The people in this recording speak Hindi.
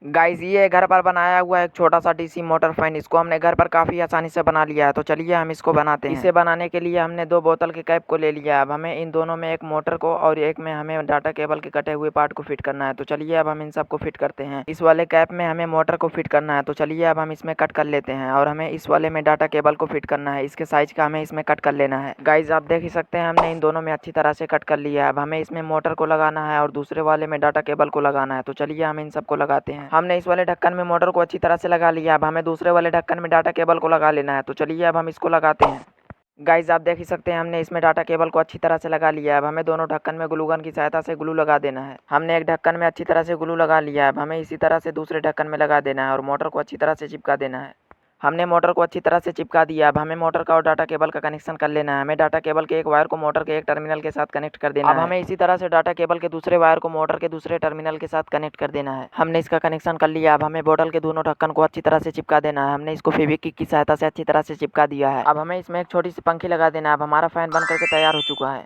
गाइस ये घर पर बनाया हुआ एक छोटा सा डीसी मोटर फैन, इसको हमने घर पर काफ़ी आसानी से बना लिया है। तो चलिए हम इसको बनाते हैं। इसे बनाने के लिए हमने 2 बोतल के कैप को ले लिया है। अब हमें इन दोनों में एक मोटर को और एक में हमें डाटा केबल के कटे हुए पार्ट को फिट करना है। तो चलिए अब हम इन सबको फिट करते हैं। इस वाले कैप में हमें मोटर को फिट करना है। तो चलिए अब हम इसमें कट कर लेते हैं और हमें इस वाले में डाटा केबल को फिट करना है। इसके साइज का हमें इसमें कट कर लेना है। गाइस आप देख ही सकते हैं हमने इन दोनों में अच्छी तरह से कट कर लिया है। अब हमें इसमें मोटर को लगाना है और दूसरे वाले में डाटा केबल को लगाना है। तो चलिए हम इन सबको लगाते हैं। हमने इस वाले ढक्कन में मोटर को अच्छी तरह से लगा लिया। अब हमें दूसरे वाले ढक्कन में डाटा केबल को लगा लेना है। तो चलिए अब हम इसको लगाते हैं। गाइस आप देख ही सकते हैं हमने इसमें डाटा केबल को अच्छी तरह से लगा लिया है। अब हमें दोनों ढक्कन में ग्लू गन की सहायता से ग्लू लगा देना है। हमने एक ढक्कन में अच्छी तरह से ग्लू लगा लिया है। अब हमें इसी तरह से दूसरे ढक्कन में लगा देना है और मोटर को अच्छी तरह से चिपका देना है। हमने मोटर को अच्छी तरह से चिपका दिया। अब हमें मोटर का और डाटा केबल का कनेक्शन कर लेना है। हमें डाटा केबल के एक वायर को मोटर के एक टर्मिनल के साथ कनेक्ट कर देना है। अब हमें इसी तरह से डाटा केबल के दूसरे वायर को मोटर के दूसरे टर्मिनल के साथ कनेक्ट कर देना है। हमने इसका कनेक्शन कर लिया। अब हमें बोतल के दोनों ढक्कन को अच्छी तरह से चिपका देना है। हमने इसको फेविक्विक की सहायता से अच्छी तरह से चिपका दिया है। अब हमें इसमें एक छोटी सी पंखी लगा देना है। अब हमारा फैन बन करके तैयार हो चुका है।